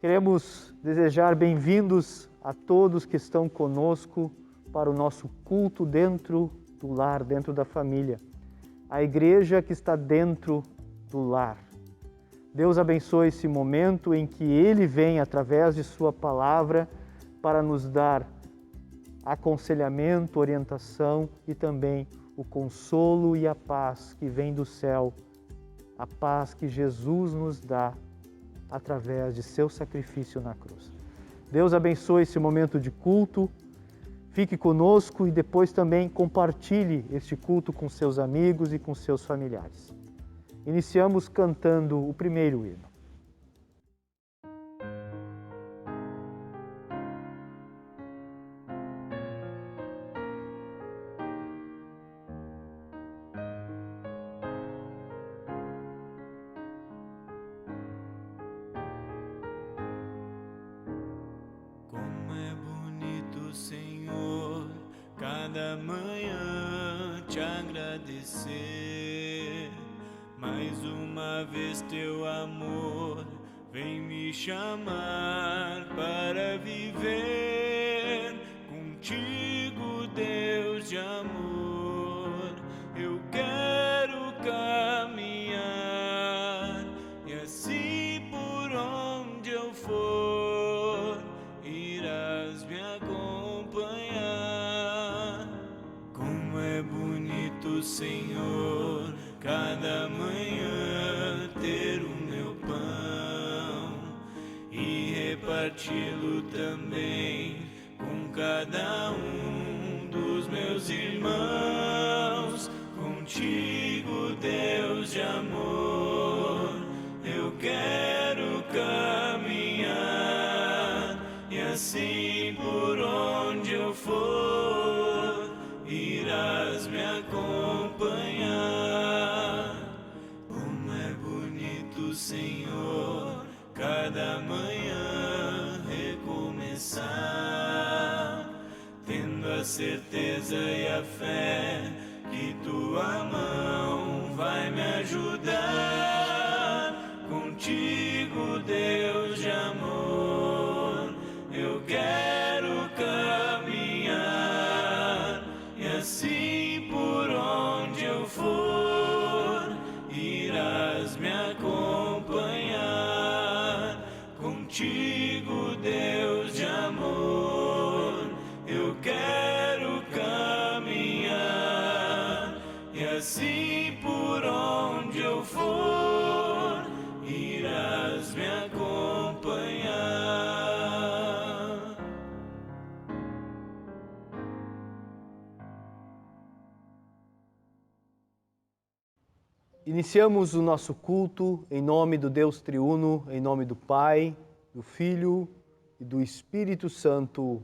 Queremos desejar bem-vindos a todos que estão conosco para o nosso culto dentro do lar, dentro da família. A igreja que está dentro do lar. Deus abençoe esse momento em que Ele vem através de Sua palavra para nos dar aconselhamento, orientação e também o consolo e a paz que vem do céu, a paz que Jesus nos dá através de seu sacrifício na cruz. Deus abençoe esse momento de culto, fique conosco e depois também compartilhe este culto com seus amigos e com seus familiares. Iniciamos cantando o primeiro hino. Como é bonito, Senhor, cada manhã te agradecer. Mais uma vez teu amor vem me chamar para viver contigo, Deus de amor. Eu quero caminhar e assim por onde eu for irás me acompanhar. Como é bonito, Senhor, cada manhã ter o meu pão e reparti-lo também com cada um dos meus irmãos. Contigo, Deus de amor, eu quero caminhar e assim por onde eu for irás me acompanhar. Como é bonito, Senhor, cada manhã recomeçar, tendo a certeza e a fé que tua mão vai me ajudar. Contigo, Deus de amor, eu quero caminhar e assim por onde eu for irás me acompanhar. Contigo, Deus de amor, eu quero caminhar e assim por onde eu for irás me acompanhar. Iniciamos o nosso culto em nome do Deus triuno, em nome do Pai, do Filho e do Espírito Santo.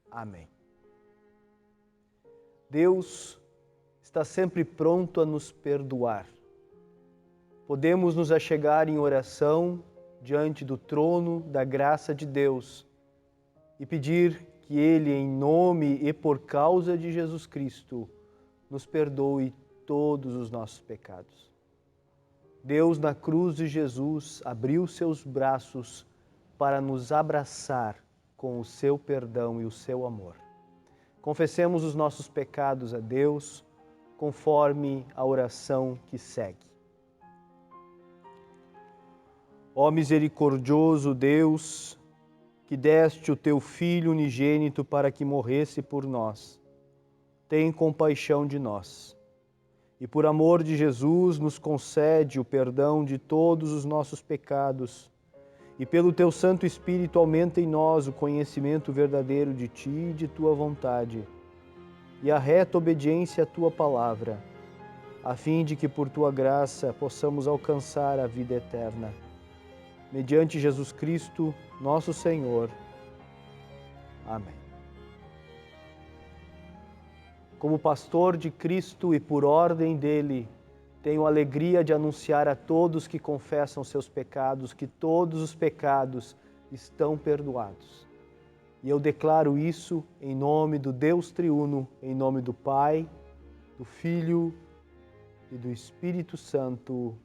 Amém. Deus está sempre pronto a nos perdoar. Podemos nos achegar em oração diante do trono da graça de Deus e pedir que Ele, em nome e por causa de Jesus Cristo, nos perdoe todos os nossos pecados. Deus, na cruz de Jesus, abriu seus braços para nos abraçar com o seu perdão e o seu amor. Confessemos os nossos pecados a Deus, conforme a oração que segue. Ó misericordioso Deus, que deste o teu Filho unigênito para que morresse por nós, tem compaixão de nós. E por amor de Jesus nos concede o perdão de todos os nossos pecados, e pelo teu Santo Espírito aumenta em nós o conhecimento verdadeiro de ti e de tua vontade, e a reta obediência à tua palavra, a fim de que por tua graça possamos alcançar a vida eterna. Mediante Jesus Cristo, nosso Senhor. Amém. Como pastor de Cristo e por ordem dele, tenho a alegria de anunciar a todos que confessam seus pecados que todos os pecados estão perdoados. E eu declaro isso em nome do Deus triuno, em nome do Pai, do Filho e do Espírito Santo.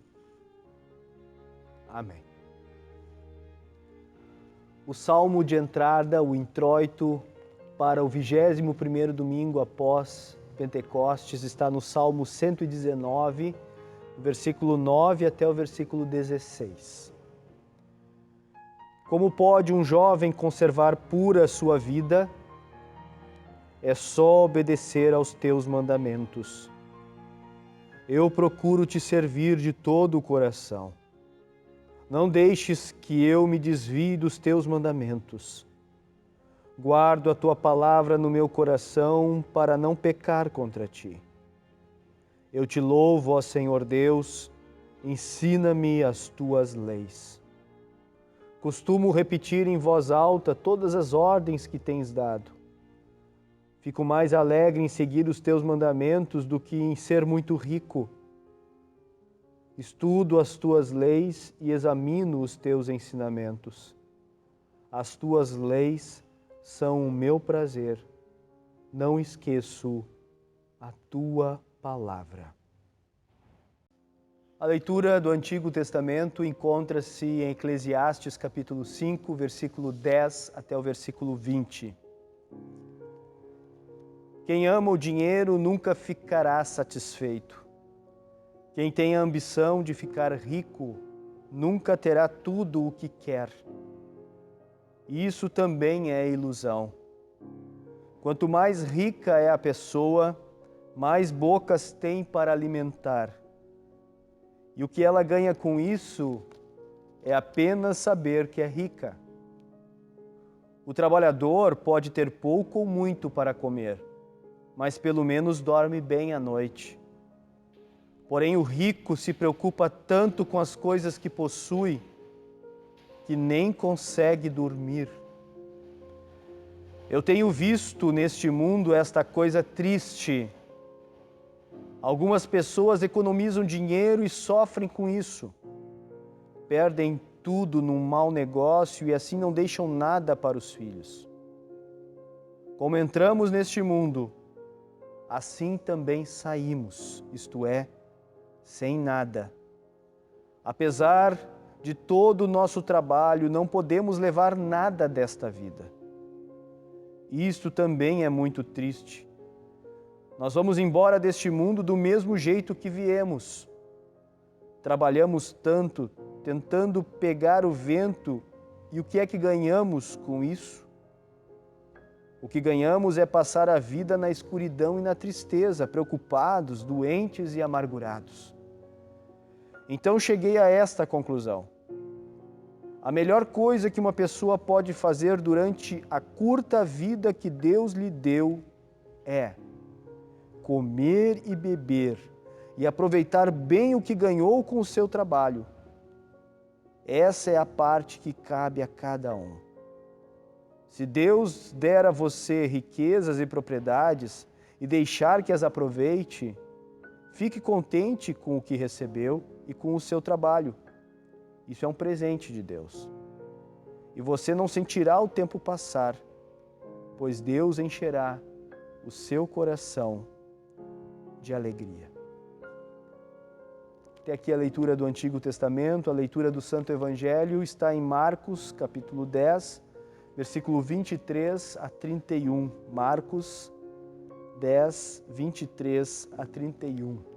Amém. O salmo de entrada, o introito, para o 21º domingo após Pentecostes está no Salmo 119, versículo 9 até o versículo 16. Como pode um jovem conservar pura sua vida? É só obedecer aos teus mandamentos. Eu procuro te servir de todo o coração. Não deixes que eu me desvie dos teus mandamentos. Guardo a tua palavra no meu coração para não pecar contra ti. Eu te louvo, ó Senhor Deus, ensina-me as tuas leis. Costumo repetir em voz alta todas as ordens que tens dado. Fico mais alegre em seguir os teus mandamentos do que em ser muito rico. Estudo as tuas leis e examino os teus ensinamentos. As tuas leis são o meu prazer. Não esqueço a tua palavra. A leitura do Antigo Testamento encontra-se em Eclesiastes capítulo 5, versículo 10 até o versículo 20. Quem ama o dinheiro nunca ficará satisfeito. Quem tem a ambição de ficar rico nunca terá tudo o que quer. Isso também é ilusão. Quanto mais rica é a pessoa, mais bocas tem para alimentar. E o que ela ganha com isso é apenas saber que é rica. O trabalhador pode ter pouco ou muito para comer, mas pelo menos dorme bem à noite. Porém, o rico se preocupa tanto com as coisas que possui que nem consegue dormir. Eu tenho visto neste mundo esta coisa triste. Algumas pessoas economizam dinheiro e sofrem com isso. Perdem tudo num mau negócio e assim não deixam nada para os filhos. Como entramos neste mundo, assim também saímos, isto é, sem nada. Apesar de todo o nosso trabalho, não podemos levar nada desta vida. Isto também é muito triste. Nós vamos embora deste mundo do mesmo jeito que viemos. Trabalhamos tanto, tentando pegar o vento, e o que é que ganhamos com isso? O que ganhamos é passar a vida na escuridão e na tristeza, preocupados, doentes e amargurados. Então cheguei a esta conclusão. A melhor coisa que uma pessoa pode fazer durante a curta vida que Deus lhe deu é comer e beber e aproveitar bem o que ganhou com o seu trabalho. Essa é a parte que cabe a cada um. Se Deus der a você riquezas e propriedades e deixar que as aproveite, fique contente com o que recebeu e com o seu trabalho. Isso é um presente de Deus. E você não sentirá o tempo passar, pois Deus encherá o seu coração de alegria. Até aqui a leitura do Antigo Testamento, a leitura do Santo Evangelho está em Marcos, capítulo 10, versículo 23 a 31. Marcos 10, 23 a 31.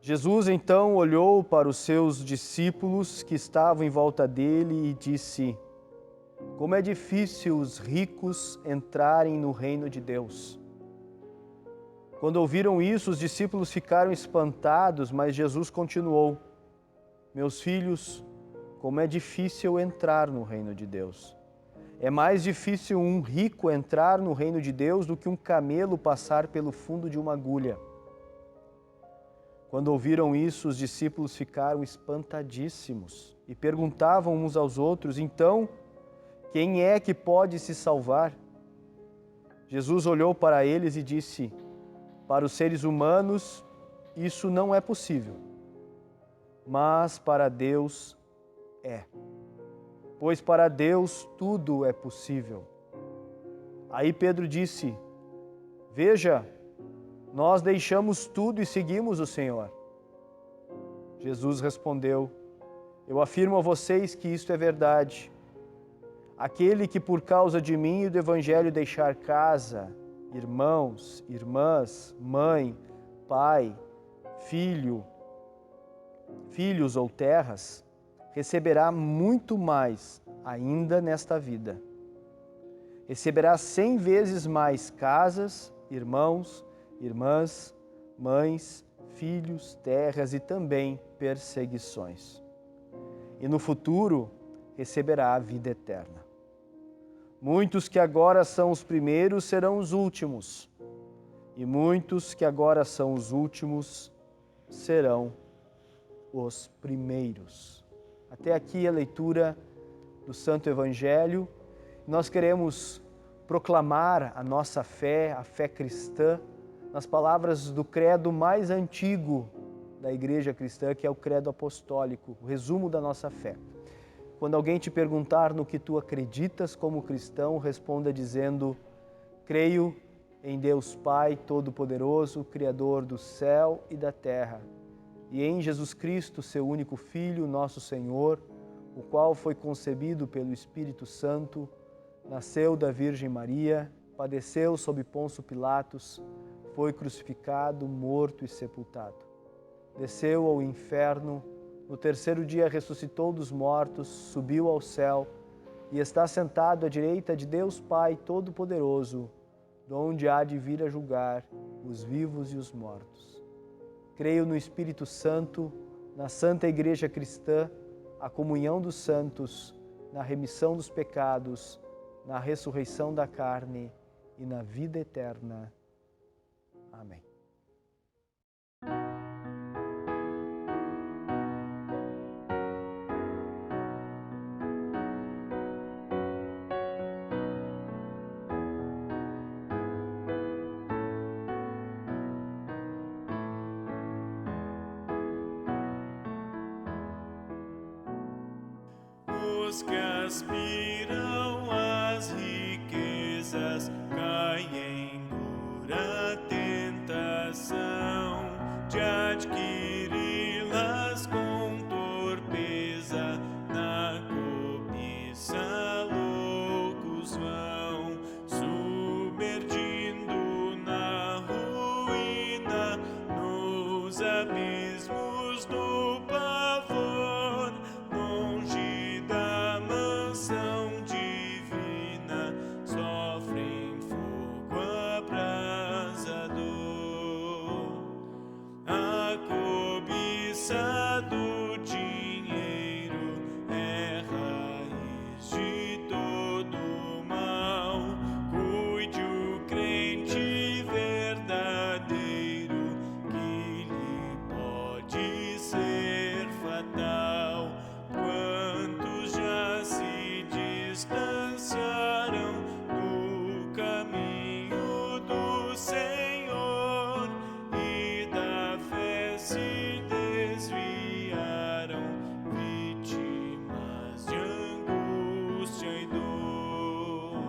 Jesus então olhou para os seus discípulos que estavam em volta dele e disse: como é difícil os ricos entrarem no reino de Deus. Quando ouviram isso, os discípulos ficaram espantados, mas Jesus continuou: meus filhos, como é difícil entrar no reino de Deus. É mais difícil um rico entrar no reino de Deus do que um camelo passar pelo fundo de uma agulha. Quando ouviram isso, os discípulos ficaram espantadíssimos e perguntavam uns aos outros: então, quem é que pode se salvar? Jesus olhou para eles e disse: para os seres humanos isso não é possível, mas para Deus é. Pois para Deus tudo é possível. Aí Pedro disse: veja, nós deixamos tudo e seguimos o Senhor. Jesus respondeu: Eu afirmo a vocês que isto é verdade. Aquele que por causa de mim e do Evangelho deixar casa, irmãos, irmãs, mãe, pai, filhos ou terras, receberá muito mais ainda nesta vida. Receberá 100 vezes mais casas, irmãos, irmãs, mães, filhos, terras e também perseguições. E no futuro receberá a vida eterna. Muitos que agora são os primeiros serão os últimos, e muitos que agora são os últimos serão os primeiros. Até aqui a leitura do Santo Evangelho. Nós queremos proclamar a nossa fé, a fé cristã, nas palavras do credo mais antigo da Igreja Cristã, que é o credo apostólico, o resumo da nossa fé. Quando alguém te perguntar no que tu acreditas como cristão, responda dizendo: creio em Deus Pai Todo-Poderoso, Criador do céu e da terra, e em Jesus Cristo, seu único Filho, nosso Senhor, o qual foi concebido pelo Espírito Santo, nasceu da Virgem Maria, padeceu sob Pôncio Pilatos, foi crucificado, morto e sepultado. Desceu ao inferno, no terceiro dia ressuscitou dos mortos, subiu ao céu e está sentado à direita de Deus Pai Todo-Poderoso, de onde há de vir a julgar os vivos e os mortos. Creio no Espírito Santo, na Santa Igreja Cristã, a comunhão dos santos, na remissão dos pecados, na ressurreição da carne e na vida eterna. Amém. Os que aspiram às riquezas caem em dura tentação de adquiri-las com torpeza, na cobiça loucos vão, submergindo na ruína, nos abismos do pavor, longe da mansão divina, sofrem fogo abrasador. A cobiça do dinheiro é raiz de todo mal. Cuide o crente verdadeiro, que lhe pode ser fatal. Quantos já se distanciaram do caminho do Senhor e da fé se desviaram, vítimas de angústia e dor.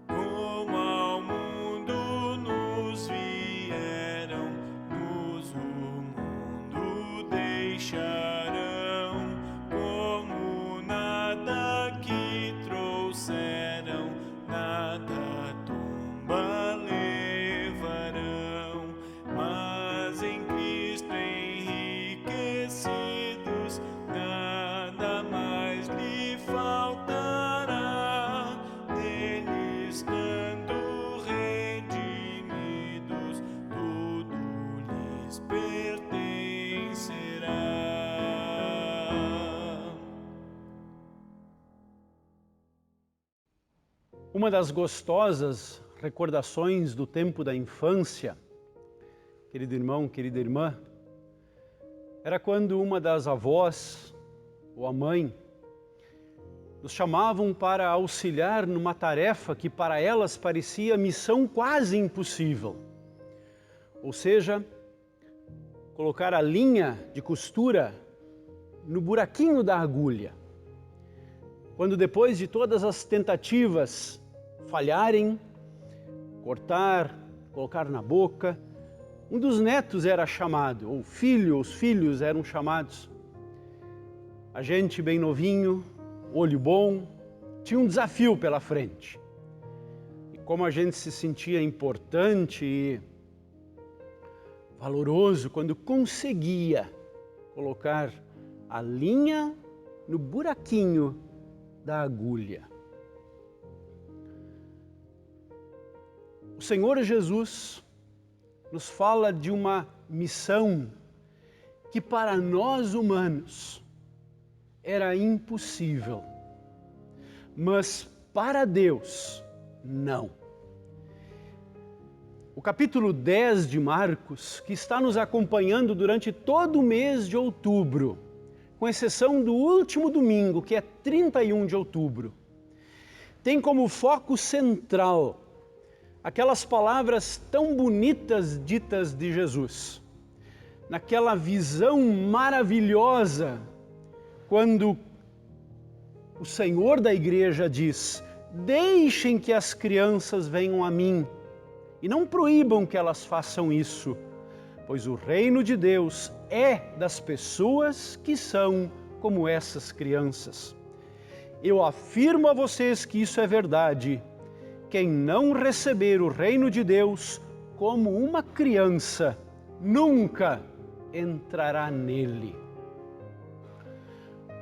Como ao mundo nos vieram, nos o mundo deixarão, como nada que trouxeram, nada à tumba levarão. Mas em Cristo enriquecidos, nada mais lhe faltará. Nele estando redimidos, tudo lhes pertencerá. Uma das gostosas recordações do tempo da infância, querido irmão, querida irmã, era quando uma das avós ou a mãe nos chamavam para auxiliar numa tarefa que para elas parecia missão quase impossível. Ou seja, colocar a linha de costura no buraquinho da agulha. Quando depois de todas as tentativas falharem, cortar, colocar na boca, um dos netos era chamado, ou filho, os filhos eram chamados. A gente bem novinho, olho bom, tinha um desafio pela frente. E como a gente se sentia importante e valoroso quando conseguia colocar a linha no buraquinho da agulha. O Senhor Jesus nos fala de uma missão que para nós humanos era impossível, mas para Deus, não. O capítulo 10 de Marcos, que está nos acompanhando durante todo o mês de outubro, com exceção do último domingo, que é 31 de outubro, tem como foco central aquelas palavras tão bonitas ditas de Jesus, naquela visão maravilhosa, quando o Senhor da igreja diz: deixem que as crianças venham a mim e não proíbam que elas façam isso, pois o reino de Deus é das pessoas que são como essas crianças. Eu afirmo a vocês que isso é verdade. Quem não receber o reino de Deus como uma criança, nunca entrará nele.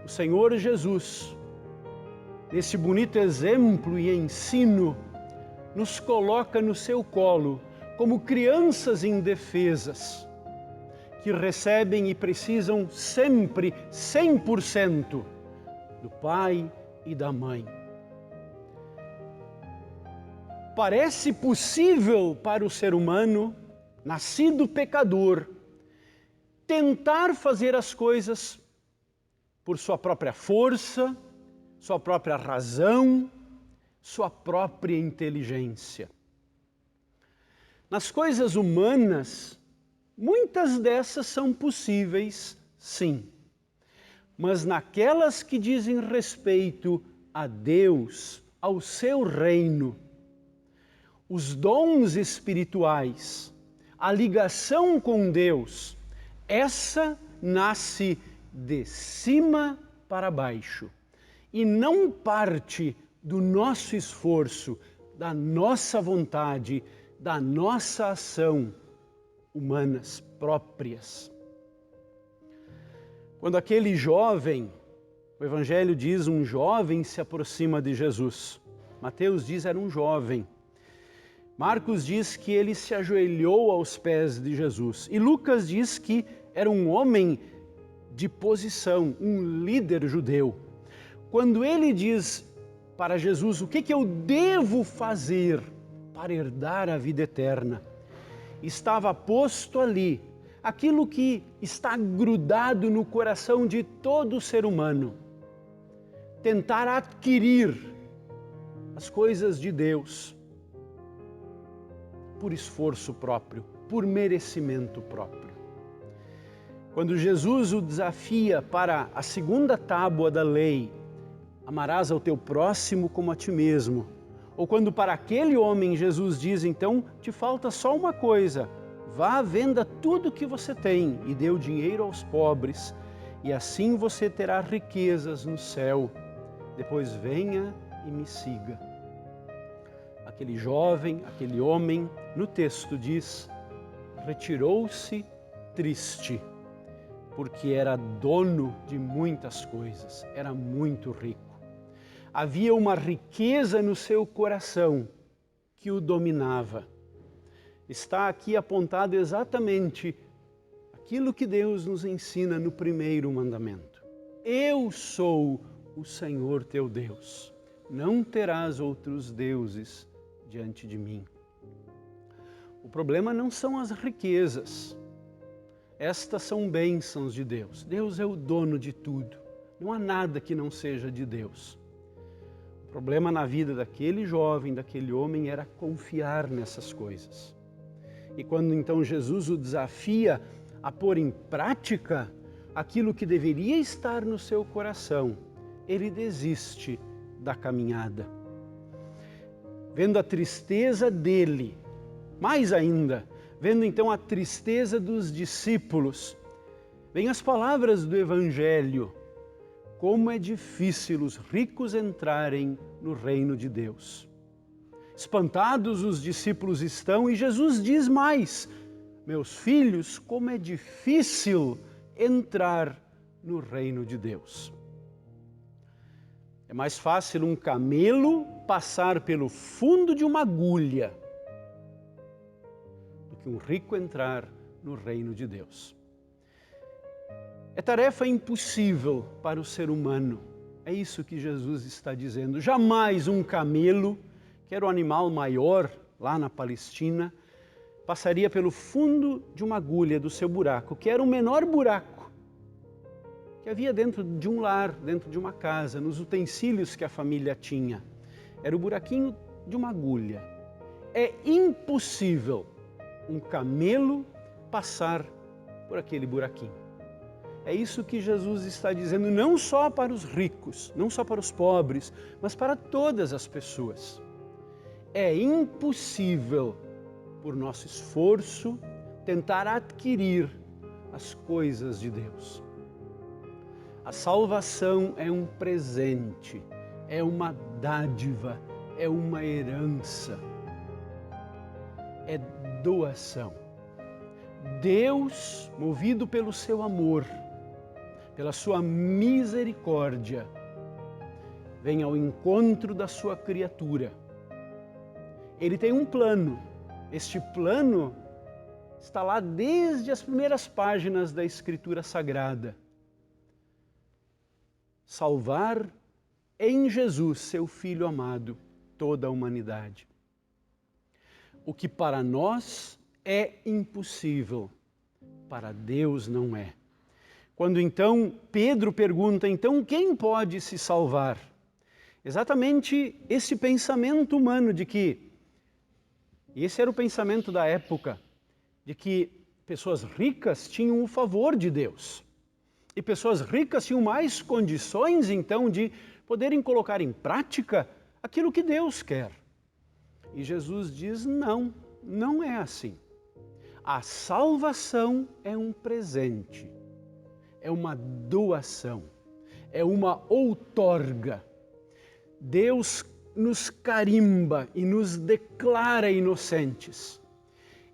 O Senhor Jesus, nesse bonito exemplo e ensino, nos coloca no seu colo como crianças indefesas, que recebem e precisam sempre 100% do pai e da mãe. Parece possível para o ser humano, nascido pecador, tentar fazer as coisas por sua própria força, sua própria razão, sua própria inteligência. Nas coisas humanas, muitas dessas são possíveis, sim. Mas naquelas que dizem respeito a Deus, ao seu reino, os dons espirituais, a ligação com Deus, essa nasce de cima para baixo e não parte do nosso esforço, da nossa vontade, da nossa ação humanas próprias. Quando aquele jovem, o Evangelho diz, um jovem se aproxima de Jesus. Mateus diz era um jovem. Marcos diz que ele se ajoelhou aos pés de Jesus. E Lucas diz que era um homem de posição, um líder judeu. Quando ele diz para Jesus, o que eu devo fazer para herdar a vida eterna? Estava posto ali aquilo que está grudado no coração de todo ser humano. Tentar adquirir as coisas de Deus por esforço próprio, por merecimento próprio. Quando Jesus o desafia para a segunda tábua da lei, amarás ao teu próximo como a ti mesmo, ou quando para aquele homem Jesus diz, então, te falta só uma coisa, vá, venda tudo que você tem e dê o dinheiro aos pobres, e assim você terá riquezas no céu. Depois venha e me siga. Aquele jovem, aquele homem, no texto diz, retirou-se triste, porque era dono de muitas coisas, era muito rico. Havia uma riqueza no seu coração que o dominava. Está aqui apontado exatamente aquilo que Deus nos ensina no primeiro mandamento. Eu sou o Senhor teu Deus, não terás outros deuses diante de mim. O problema não são as riquezas. Estas são bênçãos de Deus. Deus é o dono de tudo. Não há nada que não seja de Deus. O problema na vida daquele jovem, daquele homem, era confiar nessas coisas. E quando então Jesus o desafia a pôr em prática aquilo que deveria estar no seu coração, ele desiste da caminhada. Vendo a tristeza dele, mais ainda, vendo então a tristeza dos discípulos, vem as palavras do Evangelho. como é difícil os ricos entrarem no reino de Deus. Espantados os discípulos estão e Jesus diz mais: meus filhos, como é difícil entrar no reino de Deus. É mais fácil um camelo passar pelo fundo de uma agulha do que um rico entrar no reino de Deus. É tarefa impossível para o ser humano. É isso que Jesus está dizendo. Jamais um camelo, que era o animal maior lá na Palestina, passaria pelo fundo de uma agulha do seu buraco, que era o menor buraco que havia dentro de um lar, dentro de uma casa, nos utensílios que a família tinha. Era o buraquinho de uma agulha. É impossível um camelo passar por aquele buraquinho. É isso que Jesus está dizendo, não só para os ricos, não só para os pobres, mas para todas as pessoas. É impossível, por nosso esforço, tentar adquirir as coisas de Deus. A salvação é um presente, é uma dádiva, é uma herança, é doação. Deus, movido pelo seu amor, pela sua misericórdia, vem ao encontro da sua criatura. Ele tem um plano. Este plano está lá desde as primeiras páginas da Escritura Sagrada. Salvar em Jesus, seu Filho amado, toda a humanidade. O que para nós é impossível, para Deus não é. Quando então Pedro pergunta, então quem pode se salvar? Exatamente esse pensamento humano de que, e esse era o pensamento da época, de que pessoas ricas tinham o favor de Deus. E pessoas ricas tinham mais condições então de poderem colocar em prática aquilo que Deus quer. E Jesus diz, não, não é assim. A salvação é um presente. É uma doação, é uma outorga. Deus nos carimba e nos declara inocentes.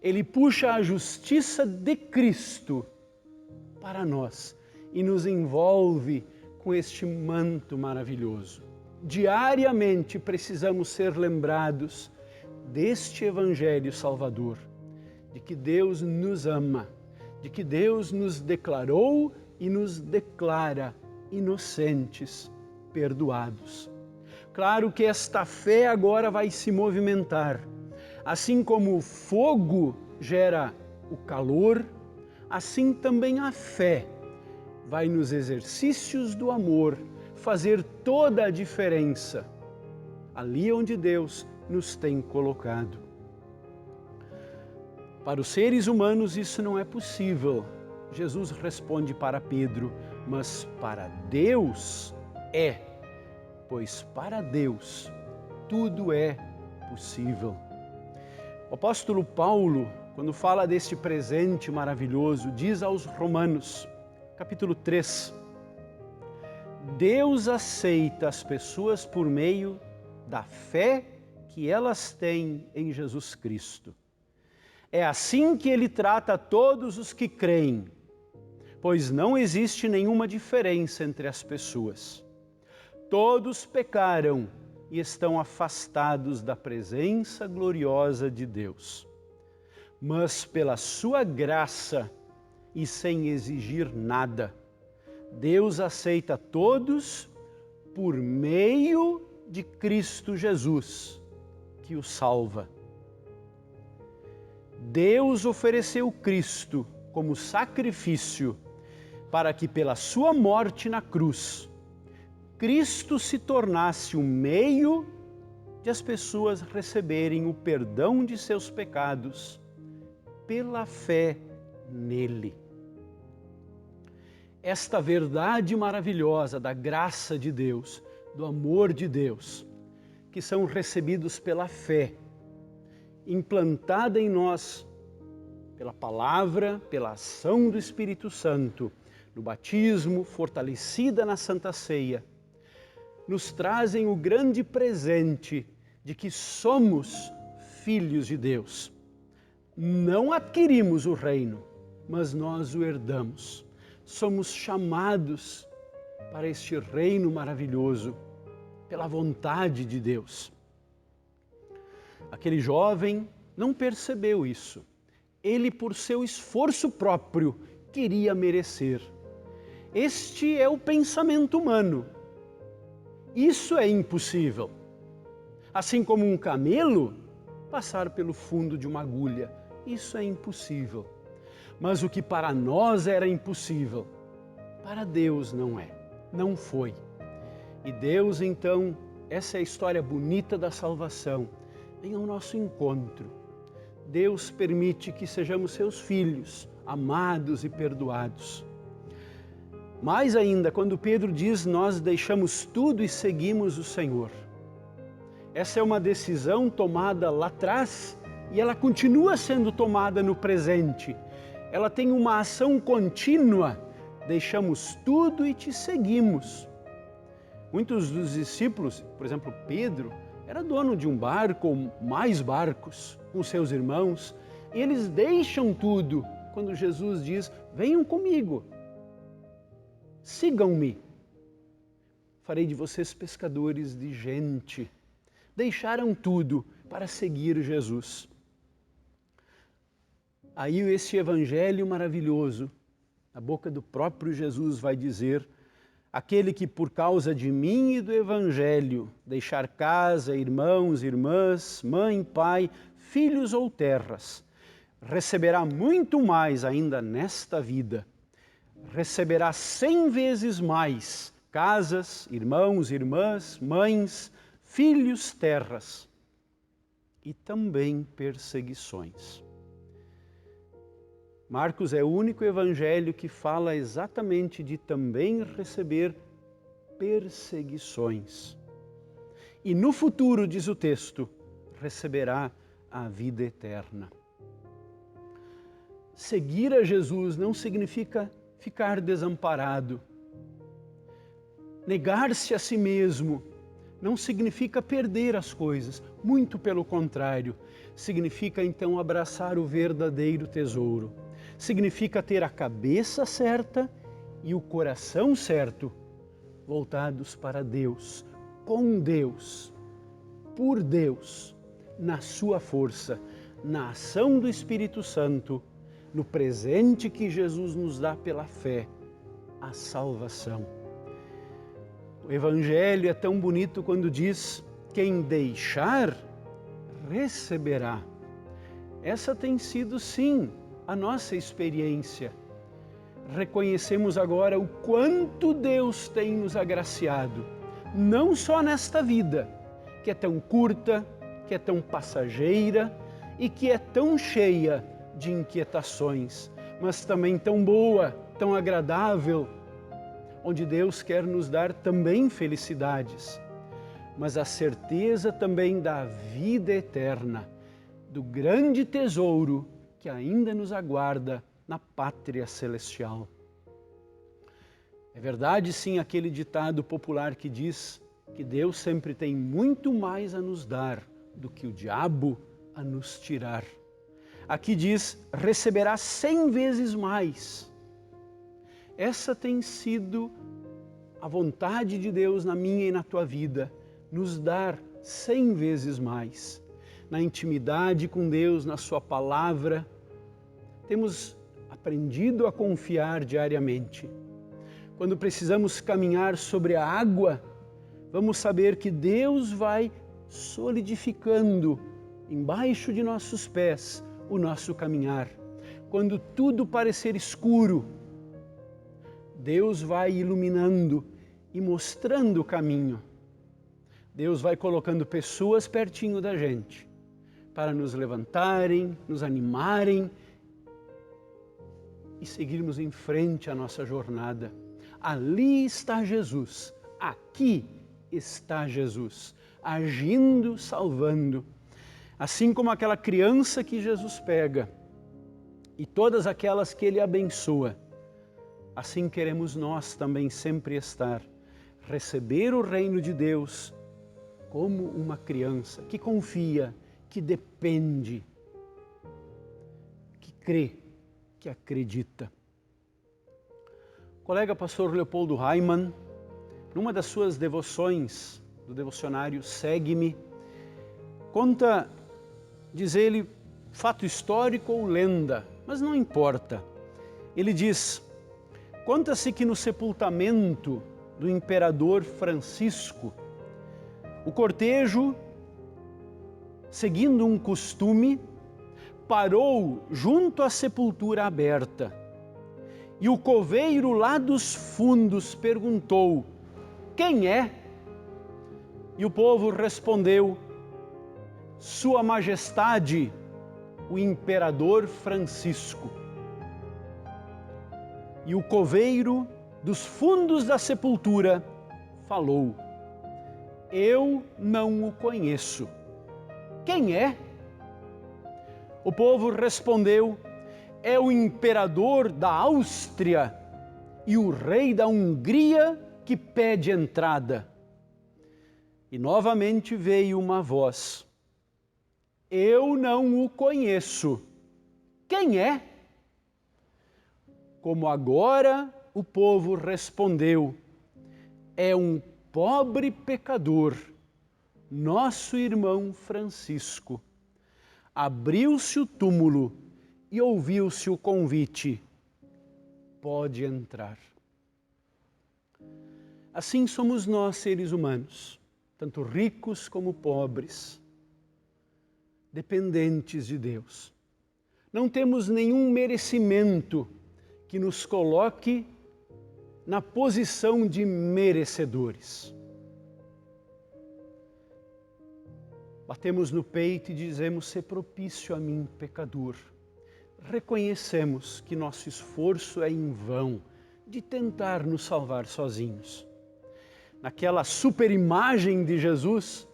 Ele puxa a justiça de Cristo para nós e nos envolve com este manto maravilhoso. Diariamente precisamos ser lembrados deste Evangelho Salvador, de que Deus nos ama, de que Deus nos declarou e nos declara inocentes, perdoados. Claro que esta fé agora vai se movimentar. Assim como o fogo gera o calor, assim também a fé vai nos exercícios do amor fazer toda a diferença ali onde Deus nos tem colocado. Para os seres humanos isso não é possível. Jesus responde para Pedro, mas para Deus é, pois para Deus tudo é possível. O apóstolo Paulo, quando fala deste presente maravilhoso, diz aos Romanos, capítulo 3, Deus aceita as pessoas por meio da fé que elas têm em Jesus Cristo. É assim que Ele trata todos os que creem, pois não existe nenhuma diferença entre as pessoas. Todos pecaram e estão afastados da presença gloriosa de Deus. Mas pela sua graça e sem exigir nada, Deus aceita todos por meio de Cristo Jesus, que os salva. Deus ofereceu Cristo como sacrifício para que pela sua morte na cruz, Cristo se tornasse o meio de as pessoas receberem o perdão de seus pecados pela fé nele. Esta verdade maravilhosa da graça de Deus, do amor de Deus, que são recebidos pela fé, implantada em nós pela palavra, pela ação do Espírito Santo, no batismo, fortalecida na Santa Ceia, nos trazem o grande presente de que somos filhos de Deus. Não adquirimos o reino, mas nós o herdamos. Somos chamados para este reino maravilhoso, pela vontade de Deus. Aquele jovem não percebeu isso. Ele, por seu esforço próprio, queria merecer. Este é o pensamento humano. Isso é impossível. Assim como um camelo passar pelo fundo de uma agulha, isso é impossível. Mas o que para nós era impossível, para Deus não é, não foi. E Deus, então, essa é a história bonita da salvação, vem ao nosso encontro. Deus permite que sejamos seus filhos, amados e perdoados. Mais ainda, quando Pedro diz, nós deixamos tudo e seguimos o Senhor. Essa é uma decisão tomada lá atrás e ela continua sendo tomada no presente. Ela tem uma ação contínua. Deixamos tudo e te seguimos. Muitos dos discípulos, por exemplo, Pedro, era dono de um barco ou mais barcos com seus irmãos. E eles deixam tudo quando Jesus diz, venham comigo, sigam-me. Farei de vocês pescadores de gente. Deixaram tudo para seguir Jesus. Aí esse evangelho maravilhoso, a boca do próprio Jesus vai dizer, aquele que por causa de mim e do evangelho deixar casa, irmãos, irmãs, mãe, pai, filhos ou terras, receberá muito mais ainda nesta vida. Receberá 100 vezes mais casas, irmãos, irmãs, mães, filhos, terras e também perseguições. Marcos é o único evangelho que fala exatamente de também receber perseguições. E no futuro, diz o texto, receberá a vida eterna. Seguir a Jesus não significa ficar desamparado. Negar-se a si mesmo não significa perder as coisas, muito pelo contrário. Significa então abraçar o verdadeiro tesouro. Significa ter a cabeça certa e o coração certo, voltados para Deus, com Deus, por Deus, na sua força, na ação do Espírito Santo, no presente que Jesus nos dá pela fé, a salvação. O Evangelho é tão bonito quando diz, quem deixar, receberá. Essa tem sido, sim, a nossa experiência. Reconhecemos agora o quanto Deus tem nos agraciado, não só nesta vida, que é tão curta, que é tão passageira e que é tão cheia de inquietações, mas também tão boa, tão agradável, onde Deus quer nos dar também felicidades, mas a certeza também da vida eterna, do grande tesouro que ainda nos aguarda na pátria celestial. É verdade, sim, aquele ditado popular que diz que Deus sempre tem muito mais a nos dar do que o diabo a nos tirar. Aqui diz, receberá 100 vezes mais. Essa tem sido a vontade de Deus na minha e na tua vida, nos dar 100 vezes mais. Na intimidade com Deus, na sua palavra, temos aprendido a confiar diariamente. Quando precisamos caminhar sobre a água, vamos saber que Deus vai solidificando embaixo de nossos pés o nosso caminhar. Quando tudo parecer escuro, Deus vai iluminando e mostrando o caminho. Deus vai colocando pessoas pertinho da gente para nos levantarem, nos animarem e seguirmos em frente a nossa jornada. Ali está Jesus, aqui está Jesus, agindo, salvando. Assim como aquela criança que Jesus pega e todas aquelas que Ele abençoa, assim queremos nós também sempre estar, receber o reino de Deus como uma criança que confia, que depende, que crê, que acredita. O colega pastor Leopoldo Raimann, numa das suas devoções do devocionário Segue-me, conta, diz ele, fato histórico ou lenda, mas não importa. Ele diz, conta-se que no sepultamento do imperador Francisco, o cortejo, seguindo um costume, parou junto à sepultura aberta. E o coveiro lá dos fundos perguntou, quem é? E o povo respondeu, Sua Majestade, o imperador Francisco. E o coveiro dos fundos da sepultura falou, eu não o conheço. Quem é? O povo respondeu, é o imperador da Áustria e o rei da Hungria que pede entrada. E novamente veio uma voz, eu não o conheço. Quem é? Como agora o povo respondeu, é um pobre pecador, nosso irmão Francisco. Abriu-se o túmulo e ouviu-se o convite, pode entrar. Assim somos nós, seres humanos, tanto ricos como pobres, dependentes de Deus. Não temos nenhum merecimento que nos coloque na posição de merecedores. Batemos no peito e dizemos, ser propício a mim, pecador. Reconhecemos que nosso esforço é em vão de tentar nos salvar sozinhos. Naquela superimagem de Jesus,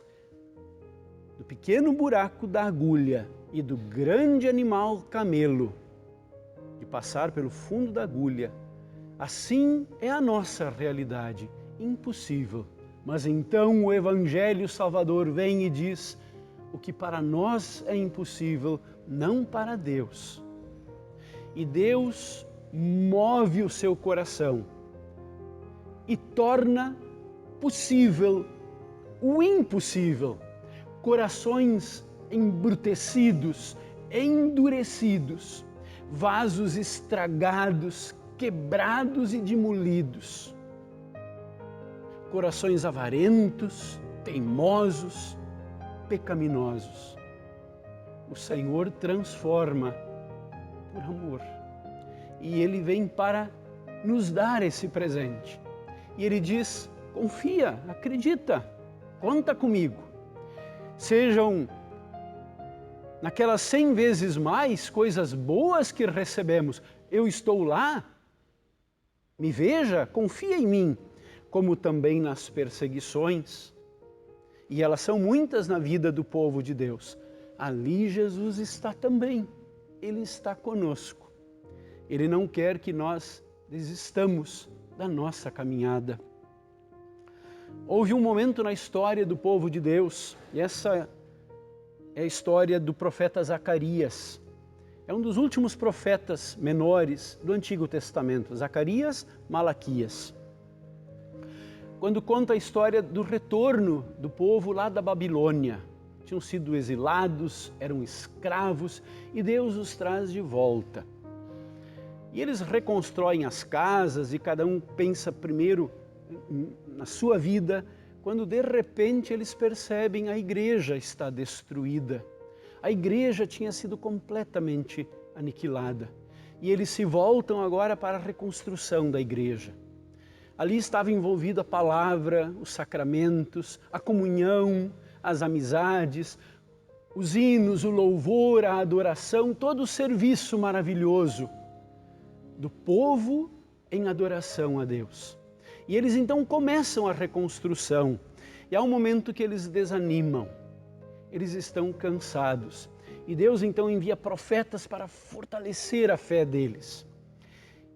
do pequeno buraco da agulha e do grande animal camelo, de passar pelo fundo da agulha, assim é a nossa realidade, impossível. Mas então o Evangelho Salvador vem e diz, o que para nós é impossível, não para Deus. E Deus move o seu coração e torna possível o impossível. Corações embrutecidos, endurecidos, vasos estragados, quebrados e demolidos. Corações avarentos, teimosos, pecaminosos. O Senhor transforma por amor. E Ele vem para nos dar esse presente. E Ele diz, confia, acredita, conta comigo. Sejam naquelas 100 vezes mais coisas boas que recebemos. Eu estou lá, me veja, confia em mim. Como também nas perseguições. E elas são muitas na vida do povo de Deus. Ali Jesus está também. Ele está conosco. Ele não quer que nós desistamos da nossa caminhada. Houve um momento na história do povo de Deus, e essa é a história do profeta Zacarias. É um dos últimos profetas menores do Antigo Testamento, Zacarias, Malaquias. Quando conta a história do retorno do povo lá da Babilônia. Tinham sido exilados, eram escravos, e Deus os traz de volta. E eles reconstroem as casas, e cada um pensa primeiro na sua vida, quando de repente eles percebem a igreja está destruída. A igreja tinha sido completamente aniquilada. E eles se voltam agora para a reconstrução da igreja. Ali estava envolvida a palavra, os sacramentos, a comunhão, as amizades, os hinos, o louvor, a adoração, todo o serviço maravilhoso do povo em adoração a Deus. E eles então começam a reconstrução. E há um momento que eles desanimam, eles estão cansados. E Deus então envia profetas para fortalecer a fé deles.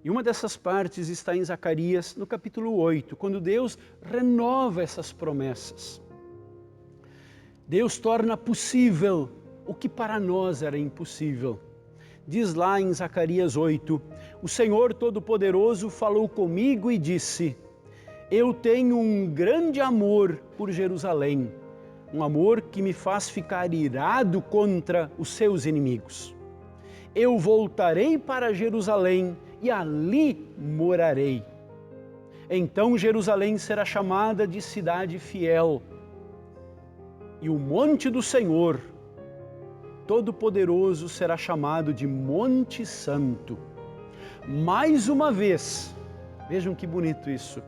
E uma dessas partes está em Zacarias, no capítulo 8, quando Deus renova essas promessas. Deus torna possível o que para nós era impossível. Diz lá em Zacarias 8, o Senhor Todo-Poderoso falou comigo e disse: eu tenho um grande amor por Jerusalém, um amor que me faz ficar irado contra os seus inimigos. Eu voltarei para Jerusalém e ali morarei. Então Jerusalém será chamada de cidade fiel, e o monte do Senhor Todo-Poderoso será chamado de Monte Santo. Mais uma vez, vejam que bonito isso,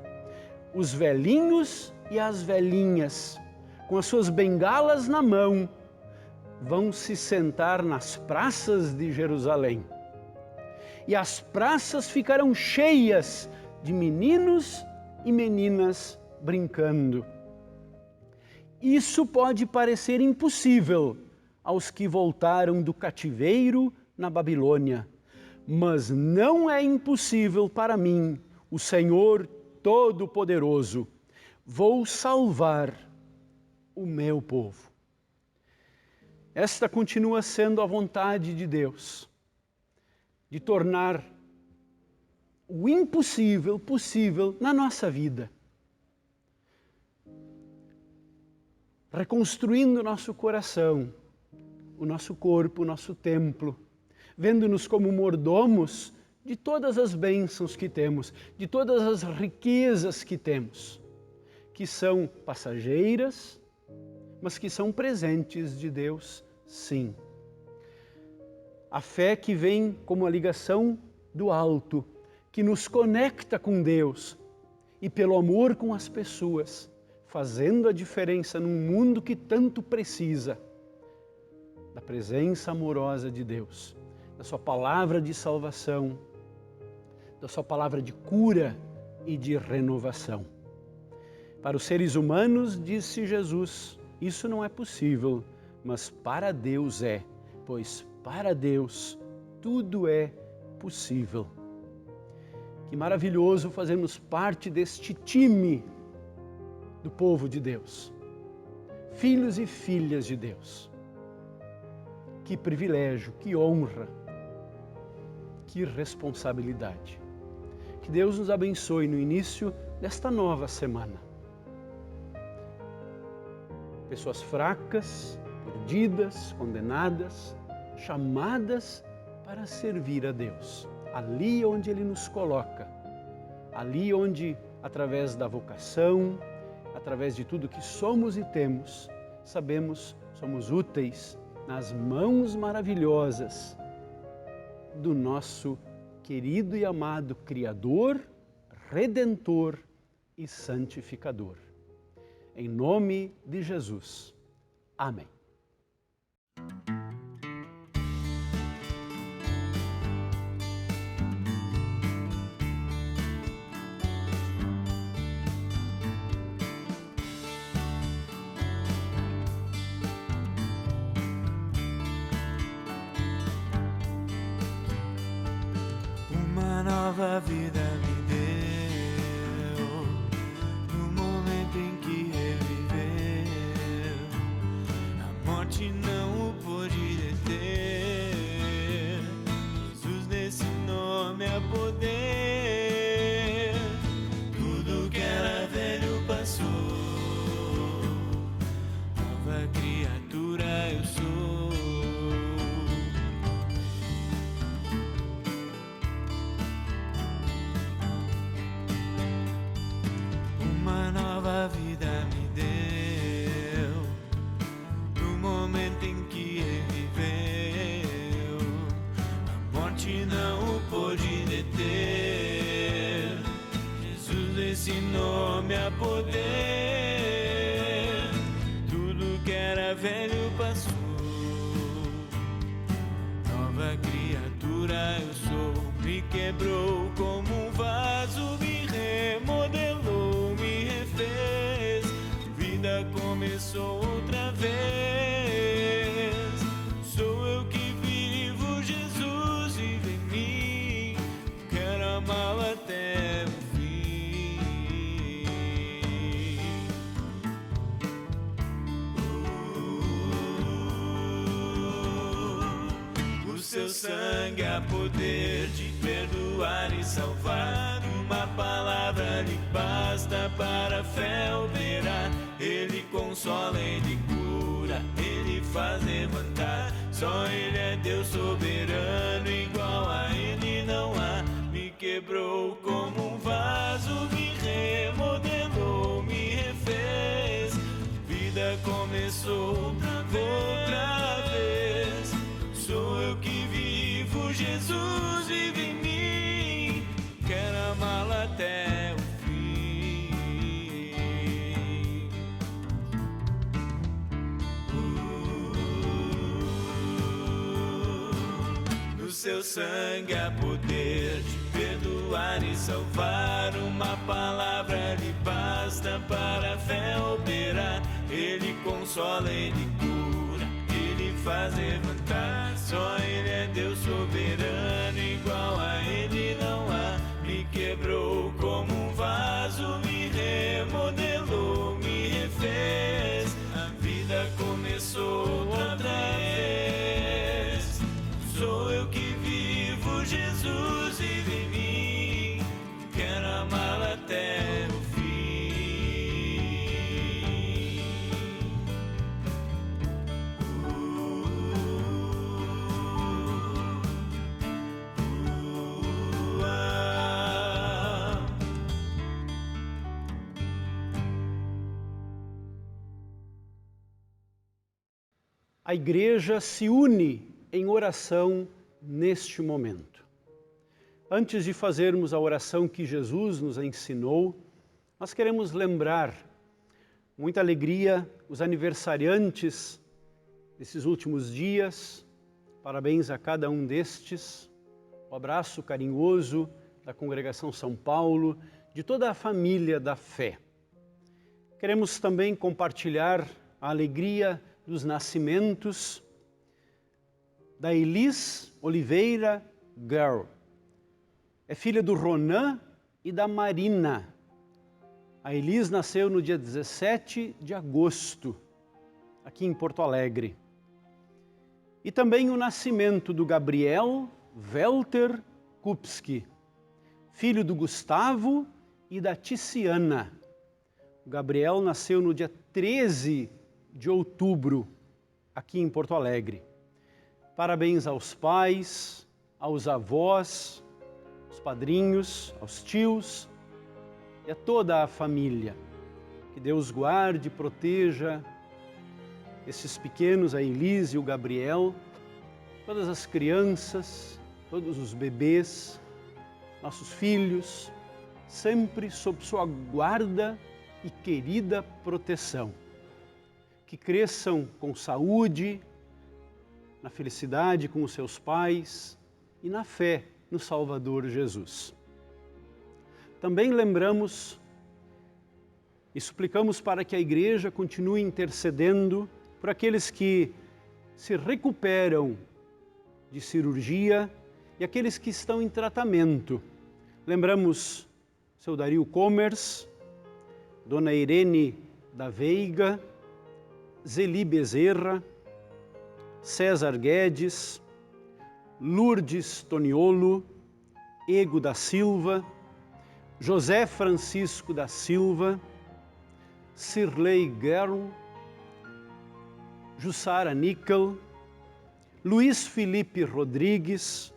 os velhinhos e as velhinhas, com as suas bengalas na mão, vão se sentar nas praças de Jerusalém. E as praças ficarão cheias de meninos e meninas brincando. Isso pode parecer impossível aos que voltaram do cativeiro na Babilônia, mas não é impossível para mim, o Senhor Todo-Poderoso. Vou salvar o meu povo. Esta continua sendo a vontade de Deus, de tornar o impossível possível na nossa vida. Reconstruindo nosso coração, o nosso corpo, o nosso templo, vendo-nos como mordomos de todas as bênçãos que temos, de todas as riquezas que temos, que são passageiras, mas que são presentes de Deus, sim. A fé que vem como a ligação do alto, que nos conecta com Deus e pelo amor com as pessoas, fazendo a diferença num mundo que tanto precisa da presença amorosa de Deus, da sua palavra de salvação, da sua palavra de cura e de renovação. Para os seres humanos, disse Jesus, isso não é possível, mas para Deus é, pois para Deus tudo é possível. Que maravilhoso fazermos parte deste time do povo de Deus, filhos e filhas de Deus. Que privilégio, que honra, que responsabilidade. Que Deus nos abençoe no início desta nova semana. Pessoas fracas, perdidas, condenadas, chamadas para servir a Deus, ali onde Ele nos coloca, ali onde, através da vocação, através de tudo que somos e temos, sabemos, somos úteis nas mãos maravilhosas do nosso querido e amado Criador, Redentor e Santificador. Em nome de Jesus. Amém. Uma nova vida me deu, no momento em que reviveu, a morte não o pôde deter, Jesus nesse nome há poder, tudo que era velho passou, nova criatura eu sou. Uma nova vida me deu, no momento em que reviveu, a morte não o pôde deter, Jesus esse nome há poder, tudo que era velho passou, nova criatura eu sou, me quebrou como um vaso, me remodelou, me refez, vida começou outra vez, sou eu que vivo, Jesus vive em mim, quero amar sangue há poder de perdoar e salvar. Uma palavra lhe basta para a fé operar. Ele consola, ele cura, ele faz levantar. Só ele é Deus soberano, igual a ele não há. Me quebrou como um vaso, me remodelou, me refez. Vida começou outra vez. Sou eu que vivo, Jesus vive em mim. Quero amá-lo até o fim. No seu sangue há poder de perdoar e salvar. Uma palavra lhe basta para a fé operar. Ele consola, ele cura, ele faz levantar. Só ele é Deus soberano, igual a ele não há. Me quebrou como um vaso, me remodelou, me refez. A vida começou outra vez. Sou eu que vivo, Jesus vive em mim. Quero amá-lo até o fim. A igreja se une em oração neste momento. Antes de fazermos a oração que Jesus nos ensinou, nós queremos lembrar, com muita alegria, os aniversariantes desses últimos dias. Parabéns a cada um destes. Um abraço carinhoso da Congregação São Paulo, de toda a família da fé. Queremos também compartilhar a alegria dos nascimentos da Elis Oliveira Girl. É filha do Ronan e da Marina. A Elis nasceu no dia 17 de agosto, aqui em Porto Alegre. E também o nascimento do Gabriel Welter Kupski, filho do Gustavo e da Ticiana. O Gabriel nasceu no dia 13 de outubro, aqui em Porto Alegre. Parabéns aos pais, aos avós, aos padrinhos, aos tios e a toda a família. Que Deus guarde e proteja esses pequenos, a Elis e o Gabriel, todas as crianças, todos os bebês, nossos filhos, sempre sob sua guarda e querida proteção. Que cresçam com saúde, na felicidade com os seus pais e na fé no Salvador Jesus. Também lembramos e suplicamos para que a Igreja continue intercedendo por aqueles que se recuperam de cirurgia e aqueles que estão em tratamento. Lembramos seu Dario Comers, Dona Irene da Veiga, Zeli Bezerra, César Guedes, Lourdes Toniolo, Ego da Silva, José Francisco da Silva, Cirlei Guerro, Jussara Nickel, Luiz Felipe Rodrigues,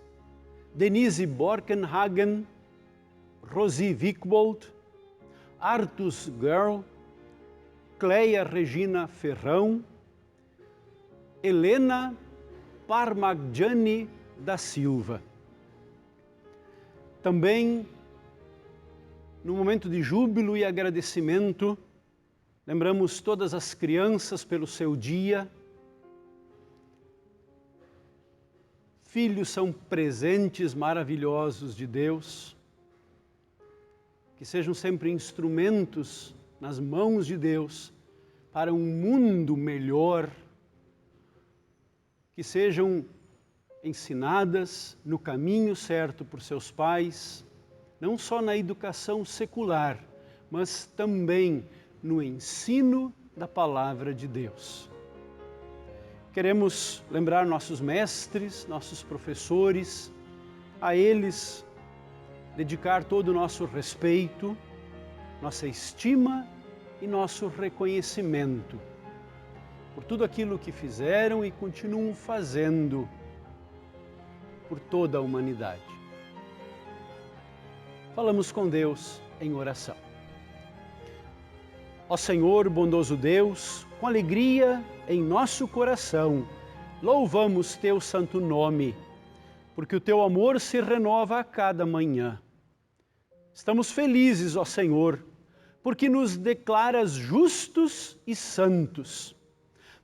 Denise Borkenhagen, Rosi Wickbold, Artus Girl, Cleia Regina Ferrão, Helena Parmagiani da Silva. Também, no momento de júbilo e agradecimento, lembramos todas as crianças pelo seu dia. Filhos são presentes maravilhosos de Deus, que sejam sempre instrumentos nas mãos de Deus para um mundo melhor, que sejam ensinadas no caminho certo por seus pais, não só na educação secular, mas também no ensino da palavra de Deus. queremos lembrar nossos mestres, nossos professores, a eles dedicar todo o nosso respeito, nossa estima e nosso reconhecimento por tudo aquilo que fizeram e continuam fazendo por toda a humanidade. Falamos com Deus em oração. Ó Senhor, bondoso Deus, com alegria em nosso coração, louvamos Teu santo nome, porque o Teu amor se renova a cada manhã. Estamos felizes, ó Senhor, porque nos declaras justos e santos,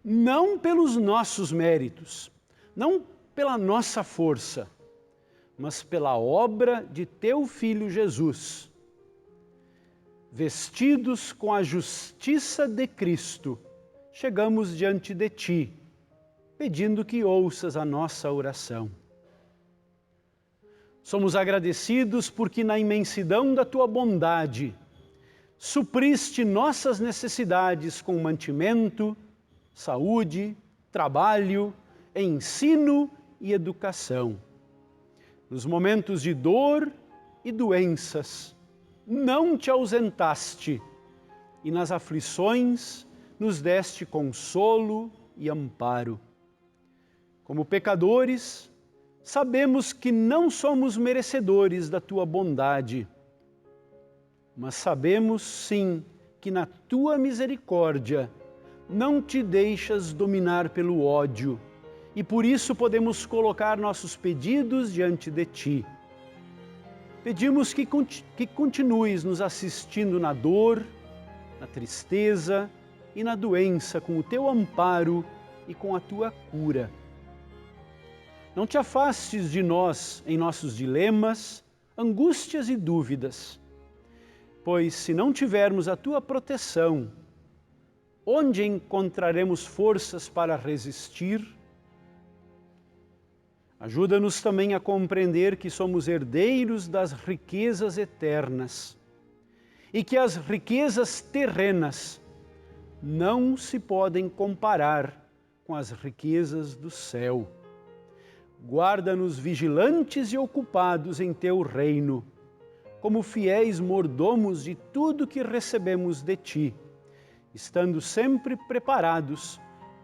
não pelos nossos méritos, não pela nossa força, mas pela obra de Teu Filho Jesus. Vestidos com a justiça de Cristo, chegamos diante de Ti, pedindo que ouças a nossa oração. Somos agradecidos porque na imensidão da Tua bondade, supriste nossas necessidades com mantimento, saúde, trabalho, ensino e educação. Nos momentos de dor e doenças, não Te ausentaste, e nas aflições nos deste consolo e amparo. Como pecadores, sabemos que não somos merecedores da Tua bondade, mas sabemos sim que na Tua misericórdia não Te deixas dominar pelo ódio, e por isso podemos colocar nossos pedidos diante de Ti. Pedimos que continues nos assistindo na dor, na tristeza e na doença com o Teu amparo e com a Tua cura. Não Te afastes de nós em nossos dilemas, angústias e dúvidas, pois se não tivermos a Tua proteção, onde encontraremos forças para resistir? Ajuda-nos também a compreender que somos herdeiros das riquezas eternas e que as riquezas terrenas não se podem comparar com as riquezas do céu. Guarda-nos vigilantes e ocupados em Teu reino, como fiéis mordomos de tudo que recebemos de Ti, estando sempre preparados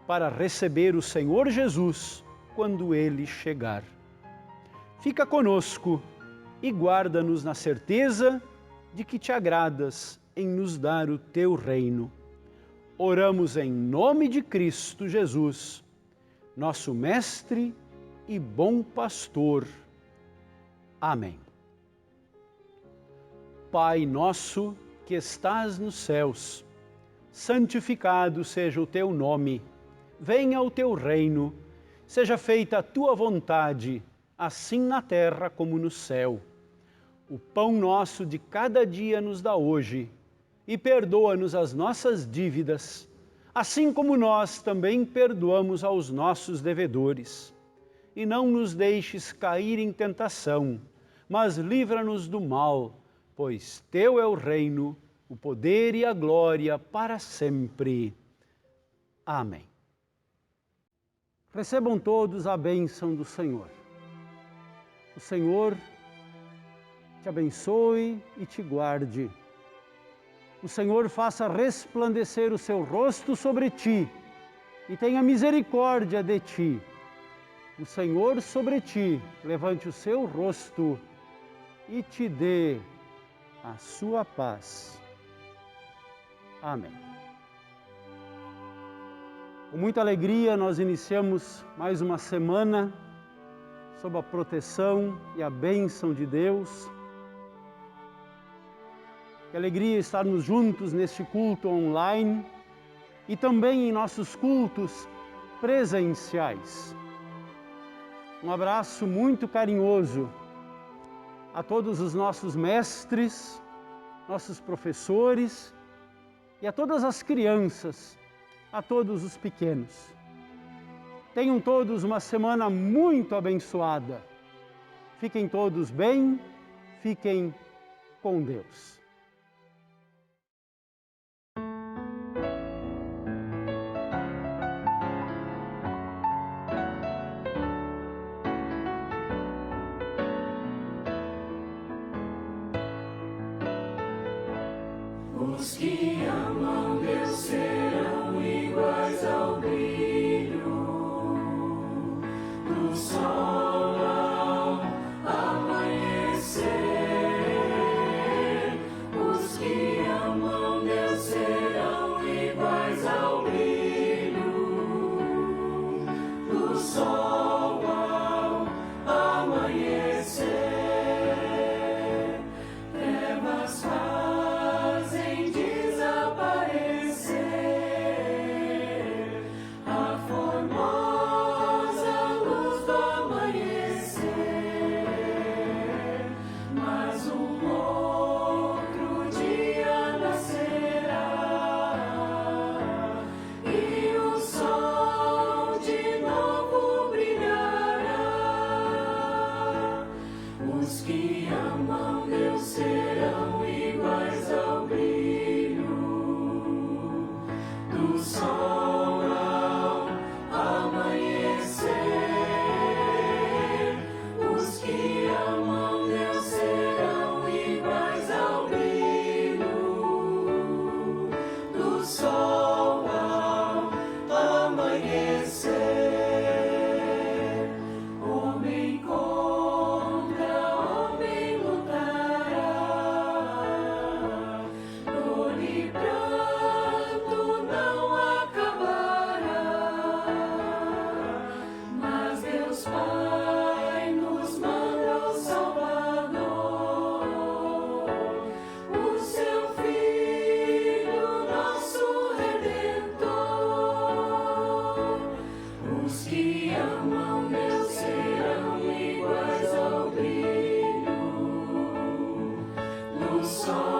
para receber o Senhor Jesus quando Ele chegar. Fica conosco e guarda-nos na certeza de que Te agradas em nos dar o Teu reino. Oramos em nome de Cristo Jesus, nosso Mestre e bom Pastor. Amém. Pai nosso que estás nos céus, santificado seja o Teu nome. Venha o Teu reino. Seja feita a Tua vontade, assim na terra como no céu. O pão nosso de cada dia nos dá hoje, e perdoa-nos as nossas dívidas, assim como nós também perdoamos aos nossos devedores. E não nos deixes cair em tentação, mas livra-nos do mal, pois Teu é o reino, o poder e a glória para sempre. Amém. Recebam todos a bênção do Senhor. O Senhor te abençoe e te guarde. O Senhor faça resplandecer o seu rosto sobre ti e tenha misericórdia de ti. O Senhor sobre ti levante o seu rosto e te dê a sua paz. Amém. Com muita alegria, nós iniciamos mais uma semana sob a proteção e a bênção de Deus. Que alegria estarmos juntos neste culto online e também em nossos cultos presenciais. Um abraço muito carinhoso a todos os nossos mestres, nossos professores e a todas as crianças, a todos os pequenos. Tenham todos uma semana muito abençoada. Fiquem todos bem, fiquem com Deus. Os que amam Deus serão iguais ao brilho do sol ao amanhecer. Os que amam Deus serão iguais ao brilho do sol ao amanhecer. Trevas fazem desaparecer a formosa luz do amanhecer, mas um outro dia nascerá e o sol de novo brilhará. Os que amam Deus serão iguais ao brilho do sol ao amanhecer. Os que amam Deus serão iguais ao brilho do sol ao amanhecer. Homem contra homem lutará, dor e pranto não acabará, mas Deus Pai nos manda o Salvador, o seu Filho, nosso Redentor. Os que amam Deus serão iguais ao brilho do sol